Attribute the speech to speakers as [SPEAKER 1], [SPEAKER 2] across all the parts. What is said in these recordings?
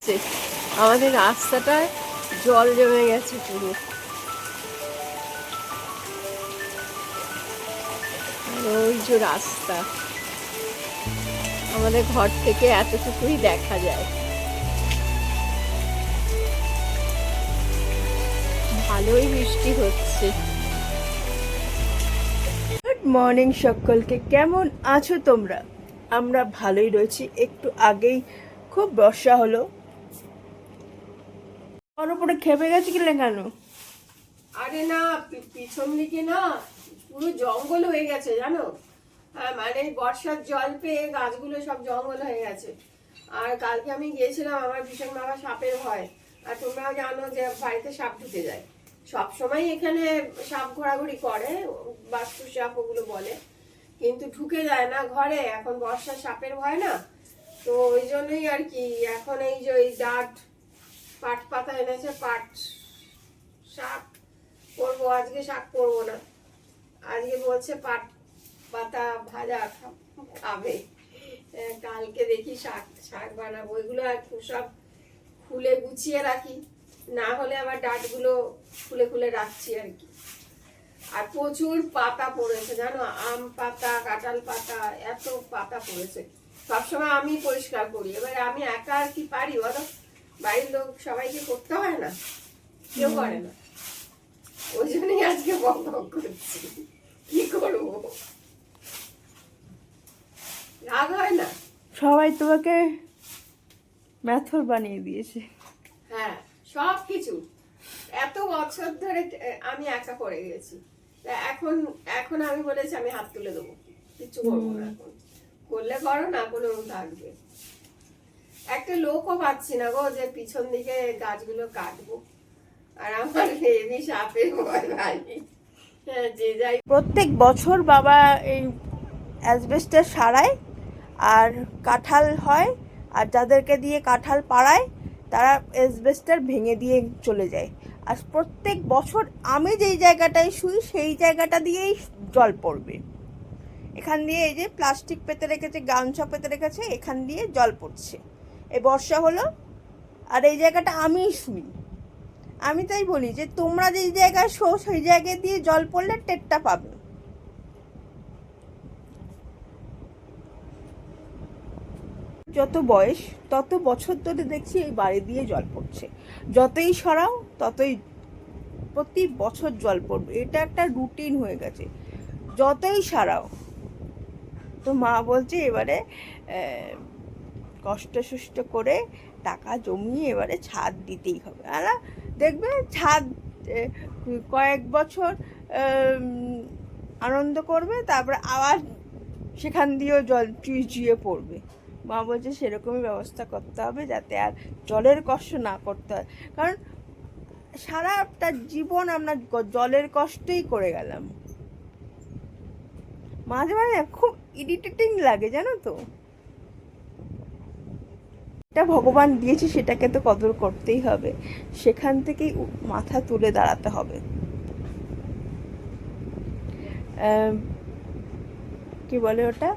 [SPEAKER 1] আমাদের রাস্তাটায় জল জমে গেছে পুরো। ওই যে রাস্তা, আমাদের ঘর থেকে এতটুকুই দেখা যায়। ভালোই বৃষ্টি হচ্ছে। গুড মর্নিং সকলকে, কেমন আছো তোমরা? আমরা ভালোই রয়েছি। একটু আগেই খুব বর্ষা হলো। ওর উপরে খেপে গেছে কি কেন? আরে না, পিছন দিকে না পুরো জঙ্গল হয়ে গেছে জানো। মানে বর্ষার জল পেয়ে গাছগুলো সব জঙ্গল হয়ে গেছে। আর কালকে আমি গিয়েছিলাম, আমার ভীষণ বাবা সাপের ভয়। আর তোমরাও জানো যে বাড়িতে সাপ ঢুকে যায় সবসময়। এখানে সাপ ঘোরাঘুরি করে, বাস্তু সাপ ওগুলো বলে, কিন্তু ঢুকে যায় না ঘরে। এখন বর্ষার সাপের ভয় না, তো ওই জন্যই আর কি। এখন এই যে ওই ডাট পাট পাতা এনেছে, পাট শাক করবো আজকে। শাক করবো না আজকে, বলছে পাট পাতা ভাজা খাবে। কালকে দেখি শাক শাক বানাবো। ওইগুলো আর সব খুলে গুছিয়ে রাখি, না হলে আবার ডাঁটগুলো খুলে খুলে রাখছি আর কি। আর প্রচুর পাতা পড়েছে জানো, আম পাতা, কাঁঠাল পাতা, এত পাতা পড়েছে। সবসময় আমি পরিষ্কার করি, এবার আমি একা আর কি পারি বলো? বাড়ির লোক সবাইকে করতে হয় না, কেউ করে না। ওই জন্যই আজকে বক বক করছি, কি করবো, রাগ হয় না?
[SPEAKER 2] সবাই তোমাকে ম্যাথর বানিয়ে দিয়েছে।
[SPEAKER 1] হ্যাঁ, সব কিছু এত বছর ধরে আমি একা করে গেছি। এখন এখন আমি বলেছি আমি হাত তুলে দেবো, কিচ্ছু করবো না। এখন করলে করো, না করলেও থাকবে। একটা লোকও পাচ্ছি না গো যে পিছন দিকে গাছগুলো কাটবো। আর আমার হেভি সাপের ভয় ভাই। যে যাই,
[SPEAKER 2] প্রত্যেক বছর বাবা এই অ্যাসবেস্টাস সারায় আর কাঁঠাল হয়, আর যাদেরকে দিয়ে কাঁঠাল পাড়ায় তারা অ্যাসবেস্টার ভেঙে দিয়ে চলে যায়। আর প্রত্যেক বছর আমি যেই জায়গাটায় শুই সেই জায়গাটা দিয়েই জল পড়বে। এখান দিয়ে এই যে প্লাস্টিক পেতে রেখেছে, গামছা পেতে রেখেছে, এখান দিয়ে জল পড়ছে। এই বর্ষা হলো আর এই জায়গাটা আমিই শুই। আমি তাই বলি যে তোমরা যেই জায়গায় শো সেই জায়গায় দিয়ে জল পড়লে টেরটা পাবে। যত বয়স তত বছর ধরে দেখছি এই বাড়ি দিয়ে জল পড়ছে। যতই সরাও ততই প্রতি বছর জল পড়বে, এটা একটা রুটিন হয়ে গেছে। যতই সারাও। তো মা বলছে এবারে কষ্ট সুষ্ট করে টাকা জমিয়ে এবারে ছাদ দিতেই হবে। আর দেখবে ছাদ কয়েক বছর আনন্দ করবে, তারপরে আবার সেখান দিয়েও জল চুইয়ে চুইয়ে পড়বে। মা বলছে সেরকমই ব্যবস্থা করতে হবে যাতে আর জলের কষ্ট না করতে হয়, কারণ সারাটা জীবন আমরা জলের কষ্টই করে গেলাম। মাঝে মাঝে খুব ইরিটেটিং লাগে জানো তো। এটা ভগবান দিয়েছে, সেটাকে তো কদর করতেই হবে, সেখান থেকেই মাথা তুলে দাঁড়াতে হবে। কি বলে ওটা,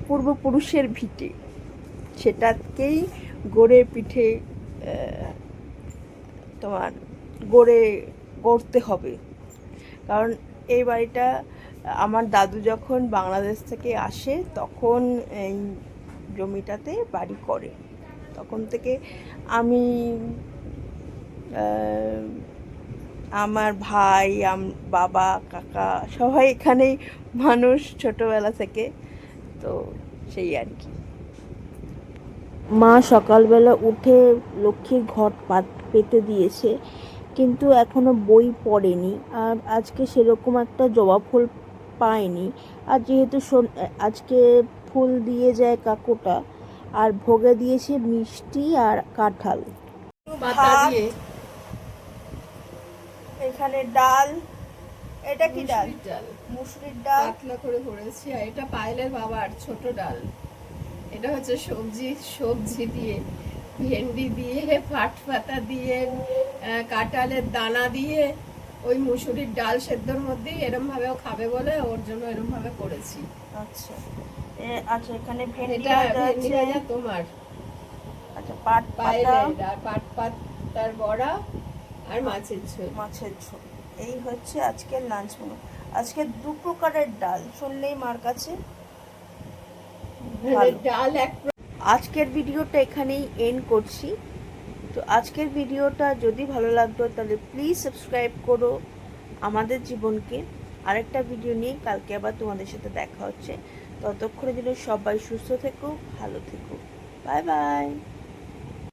[SPEAKER 2] পূর্বপুরুষের ভিটে, সেটাকেই গড়ে পিঠে তোমার গড়তে হবে। কারণ এই বাড়িটা আমার দাদু যখন বাংলাদেশ থেকে আসে তখন এই জমিটাতে বাড়ি করে। তখন থেকে আমি, আমার ভাই, বাবা, কাকা সবাই এখানেই মানুষ ছোটবেলা থেকে। তো সেই আর কি। মা সকালবেলা উঠে লক্ষ্মীর ঘট পেতে দিয়েছে, কিন্তু এখনো বই পড়েনি। আর আজকে সেরকম একটা জবা ফুল পায়নি। আর যেহেতু আজকে ফুল দিয়ে যায় কাকুটা, আর ভোগে দিয়েছে মিষ্টি আর কাঁঠাল। এখানে ডাল, এটা কি ডাল? মুসুরির ডাল
[SPEAKER 1] পাতলা করে করেছি। আর এটা পায়েলের বাবার ছোট ডাল। এটা হচ্ছে সবজি দিয়ে, ভেন্ডি দিয়ে, পাট পাতা দিয়ে, কাঁঠালের দানা দিয়ে, ওই মুসুরির ডাল সেদ্ধর মধ্যেই এরম ভাবেও খাবে বলে ওর জন্য এরম ভাবে করেছি।
[SPEAKER 2] আচ্ছা আচ্ছা, এখানে ভেন্ডি
[SPEAKER 1] ভাজা তোমার।
[SPEAKER 2] আচ্ছা, পাট পাতা
[SPEAKER 1] পায়েলের আর পাতার বড়া আর মাছের ঝোল।
[SPEAKER 2] মাছের ঝোল। এই হচ্ছে আজকের লাঞ্চ মেনু। আজকে 2 প্রকারের ডাল, শুনলেই মার কাছে
[SPEAKER 1] মানে
[SPEAKER 2] ভালো।
[SPEAKER 1] ডাল এক
[SPEAKER 2] আজকের ভিডিওটা এখানেই এন্ড করছি। তো আজকের ভিডিওটা যদি ভালো লাগতো তাহলে প্লিজ সাবস্ক্রাইব করো আমাদের জীবনকে। আরেকটা ভিডিও নিয়ে কালকে আবার তোমাদের সাথে দেখা হচ্ছে। ততক্ষণের জন্য সবাই সুস্থ থেকো, ভালো থেকো। Bye bye.